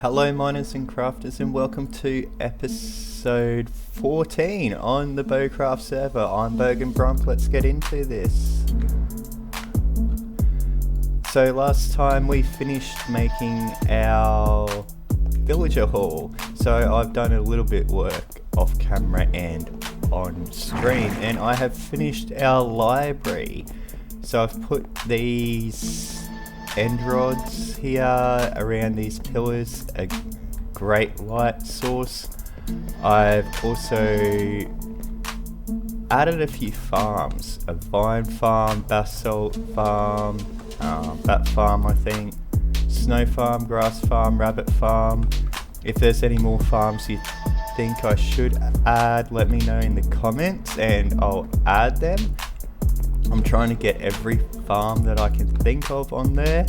Hello miners and crafters, and welcome to episode 14 on the BoCraft server. I'm Boganbrump. Let's get into this. So last time we finished making our villager hall. So I've done a little bit work off camera and on screen, and I have finished our library. So I've put these end rods here around these pillars, a great light source. I've also added a few farms, a vine farm, basalt farm, bat farm I think, snow farm, grass farm, rabbit farm. If there's any more farms you think I should add, let me know in the comments and I'll add them. I'm trying to get every farm that I can think of on there.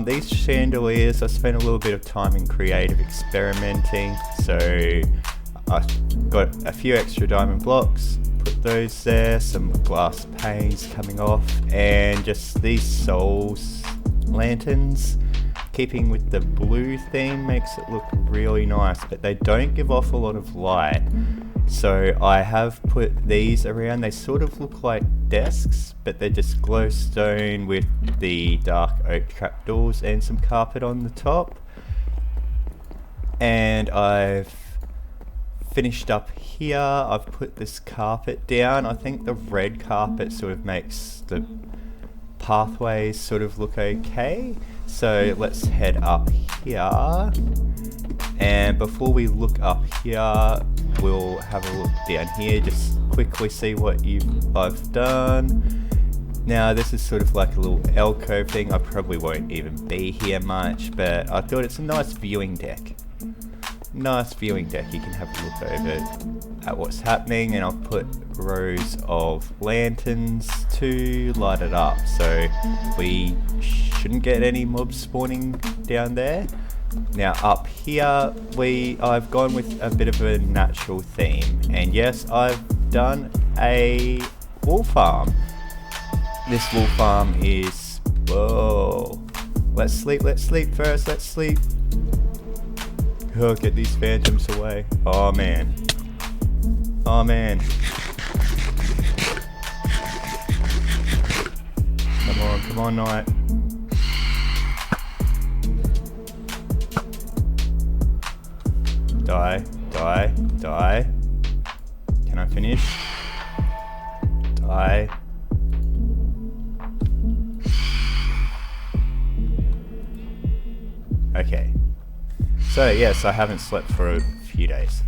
These chandeliers, I spent a little bit of time in creative experimenting, so I got a few extra diamond blocks, put those there, some glass panes coming off, and just these souls lanterns, keeping with the blue theme, makes it look really nice, but they don't give off a lot of light. So I have put these around. They sort of look like desks, but they're just glowstone with the dark oak trapdoors and some carpet on the top. And I've finished up here. I've put this carpet down. I think the red carpet sort of makes the pathways sort of look okay. So let's head up here. And before we look up here, we'll have a look down here, just quickly see what I've done. Now this is sort of like a little alcove thing. I probably won't even be here much, but I thought it's a nice viewing deck. Nice viewing deck, you can have a look over at what's happening, and I've put rows of lanterns to light it up, so we shouldn't get any mobs spawning down there. Now up here, I've gone with a bit of a natural theme, and yes, I've done a wool farm. This wool farm is, whoa, let's sleep first, let's sleep. Oh, get these phantoms away. Oh man. Oh man. Come on night. Die. Can I finish? Die. Okay. So yes, I haven't slept for a few days.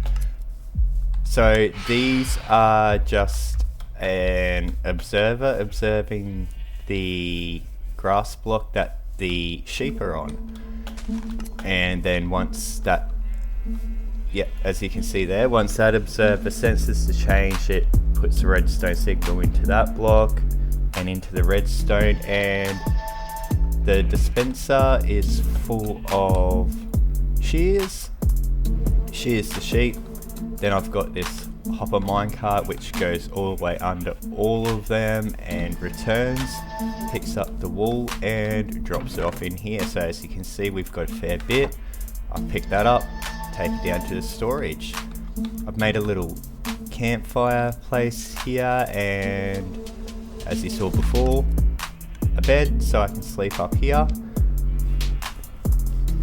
So these are just an observer observing the grass block that the sheep are on. And then once that, yeah, as you can see there, once that observer senses the change, it puts the redstone signal into that block and into the redstone, and the dispenser is full of shears the sheep. Then I've got this hopper minecart which goes all the way under all of them and returns, picks up the wool and drops it off in here. So as you can see, we've got a fair bit. I've picked that up, take it down to the storage. I've made a little campfire place here, and as you saw before, a bed so I can sleep up here.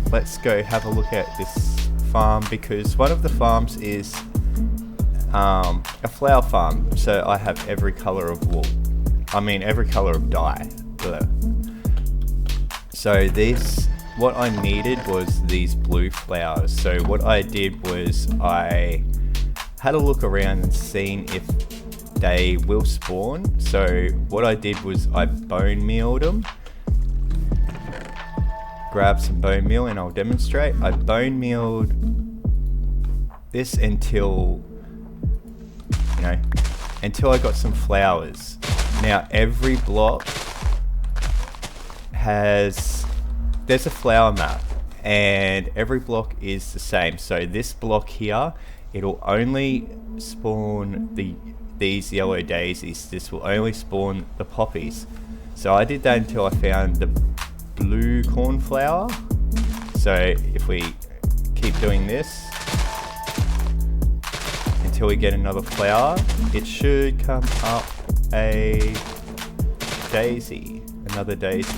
Let's go have a look at this farm, because one of the farms is a flower farm, so I have every colour of wool. I mean every colour of dye. So what I needed was these blue flowers. So what I did was I had a look around and seen if they will spawn. So what I did was I bone mealed them. Grab some bone meal and I'll demonstrate. I bone mealed this until I got some flowers. Now every block there's a flower map, and every block is the same. So this block here, it'll only spawn these yellow daisies. This will only spawn the poppies. So I did that until I found the blue cornflower. So if we keep doing this until we get another flower. It should come up a daisy, another daisy.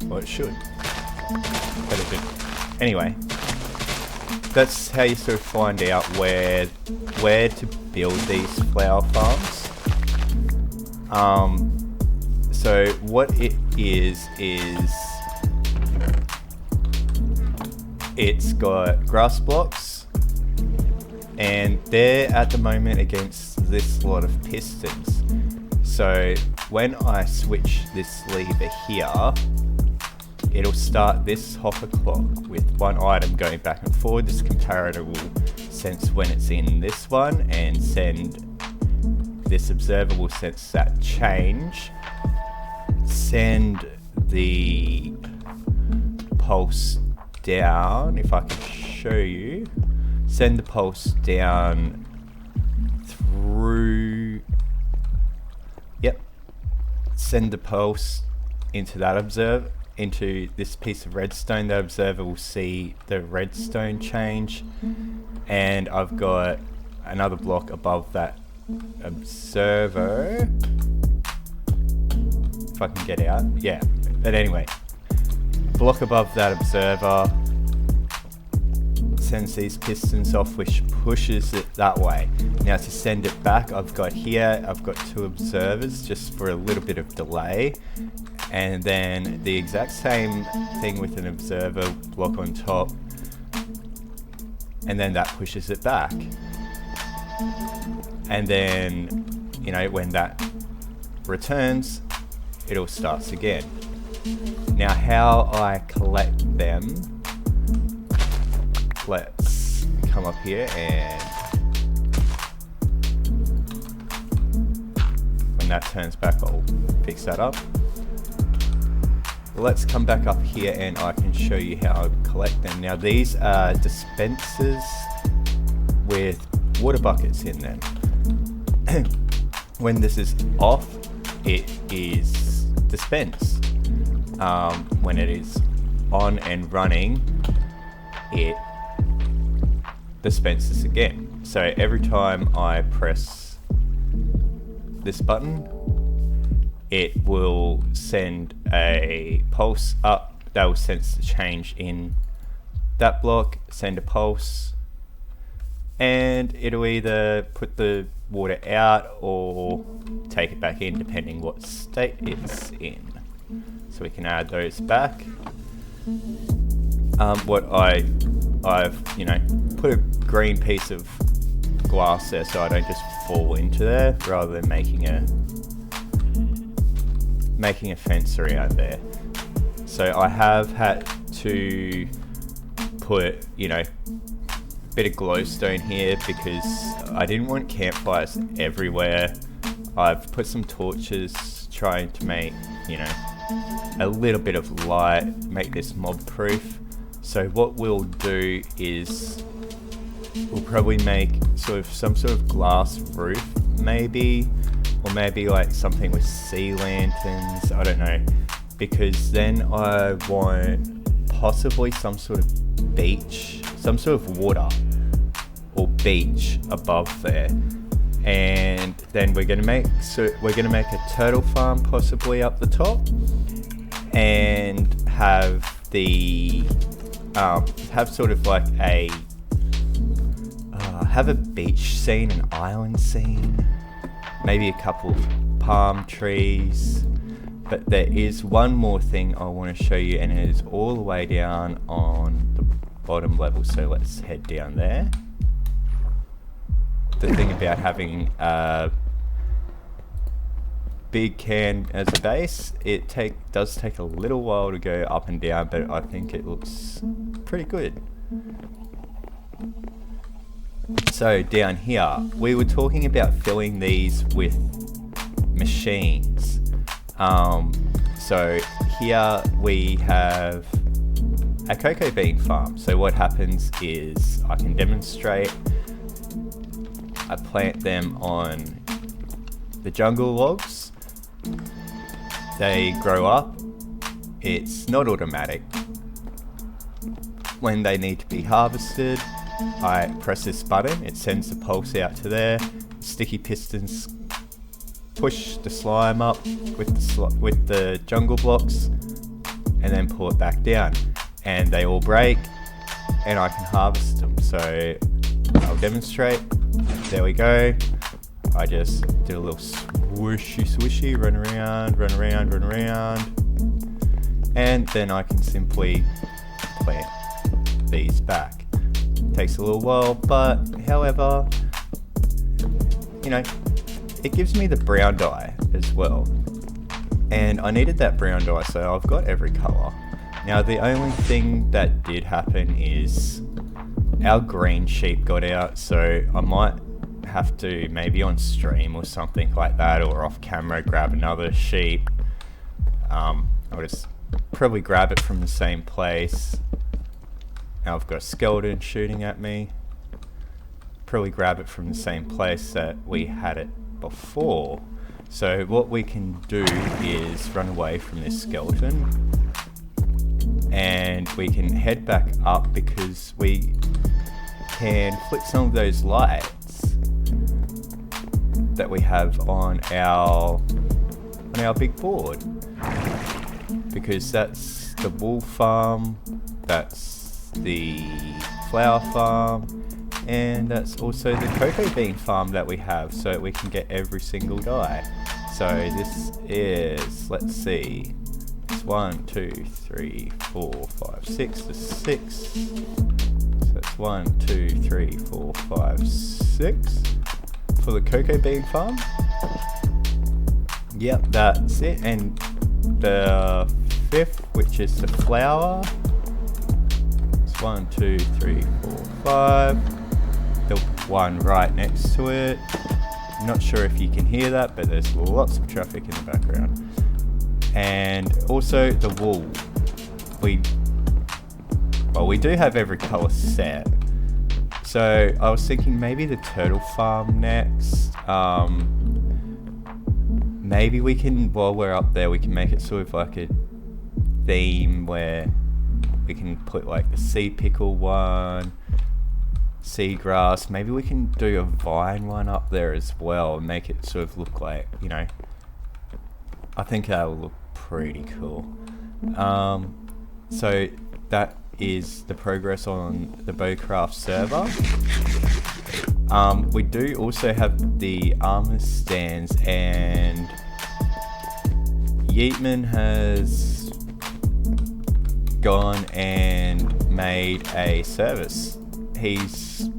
Well, it should. But it didn't. Anyway, that's how you sort of find out where to build these flower farms. So what it is it's got grass blocks, and they're at the moment against this lot of pistons. So when I switch this lever here, it'll start this hopper clock with one item going back and forward. This comparator will sense when it's in this one and this observer will sense that change, send the pulse down, if I can show you, send the pulse down through, send the pulse into that observer, into this piece of redstone. The observer will see the redstone change, and I've got another block above that observer, if I can get out, but anyway, block above that observer sends these pistons off, which pushes it that way. Now to send it back, I've got two observers just for a little bit of delay, and then the exact same thing with an observer block on top, and then that pushes it back. And then, when that returns, it all starts again. Now how I collect them, let's come up here, and when that turns back, I'll fix that up. Let's come back up here and I can show you how I collect them. Now these are dispensers with water buckets in them. When this is off, it is dispensed. When it is on and running, it dispenses again. So every time I press this button, it will send a pulse up. That will sense the change in that block, send a pulse, and it'll either put the water out or take it back in, depending what state it's in. So we can add those back. What I've put a green piece of glass there so I don't just fall into there, rather than making a fence around there. So I have had to put a bit of glowstone here because I didn't want campfires everywhere. I've put some torches trying to make a little bit of light, make this mob proof. So what we'll do is we'll probably make some sort of glass roof maybe, or maybe like something with sea lanterns, I don't know, because then I want possibly some sort of beach, some sort of water or beach above there. And then we're gonna make a turtle farm possibly up the top, and have sort of like have a beach scene, an island scene, maybe a couple of palm trees. But there is one more thing I want to show you, and it is all the way down on the bottom level. So let's head down there. The thing about having a big can as a base, it does take a little while to go up and down, but I think it looks pretty good. So down here, we were talking about filling these with machines. So here we have a cocoa bean farm. So what happens is I can demonstrate. I plant them on the jungle logs, they grow up. It's not automatic. When they need to be harvested, I press this button, it sends the pulse out to there. Sticky pistons push the slime up with the jungle blocks and then pull it back down. And they all break and I can harvest them. So I'll demonstrate. There we go. I just did a little swishy, run around. And then I can simply plant these back. Takes a little while, but however, you know, it gives me the brown dye as well. And I needed that brown dye, so I've got every colour. Now the only thing that did happen is our green sheep got out, so I might have to maybe on stream or something like that, or off camera grab another sheep. I'll just probably grab it from the same place. Now I've got a skeleton shooting at me. Probably grab it from the same place that we had it before. So what we can do is run away from this skeleton and we can head back up because we can flick some of those lights that we have on our big board, because that's the wool farm, that's the flower farm, and that's also the cocoa bean farm that we have, so we can get every single dye. So this is, let's see, it's 1, 2, 3, 4, 5, 6, there's 6. So that's 1, 2, 3, 4, 5, 6 for the cocoa bean farm. Yep, that's it. And the 5th, which is the flower, it's 1, 2, 3, 4, 5. The one right next to it. Not sure if you can hear that, but there's lots of traffic in the background. And also the wool. We do have every colour set. So I was thinking maybe the turtle farm next. Maybe we can, while we're up there, we can make it sort of like a theme where we can put like the sea pickle one, seagrass. Maybe we can do a vine one up there as well and make it sort of look like, you know, I think that will look pretty cool. So that is the progress on the BoCraft server. We do also have the armor stands, and Yeatman has gone and made a service. He's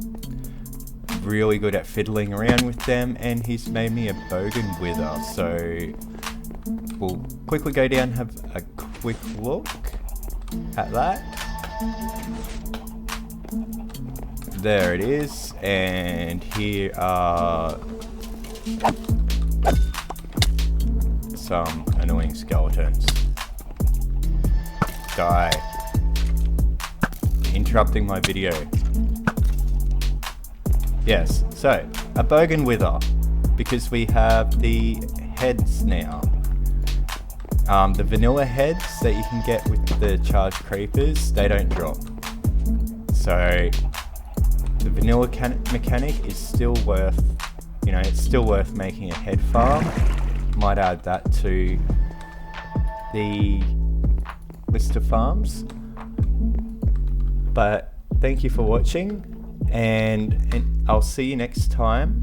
really good at fiddling around with them, and he's made me a bogan wither. So we'll quickly go down and have a quick look at that. There it is, and here are some annoying skeletons. Die. Interrupting my video. Yes, so a bogan wither, because we have the heads now. The vanilla heads that you can get with the charged creepers, they don't drop. So the vanilla mechanic is still worth, you know, it's still worth making a head farm. Might add that to the list of farms. But thank you for watching, and I'll see you next time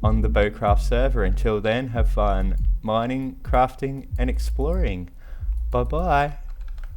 on the BoCraft server. Until then, have fun mining, crafting, and exploring. Bye bye.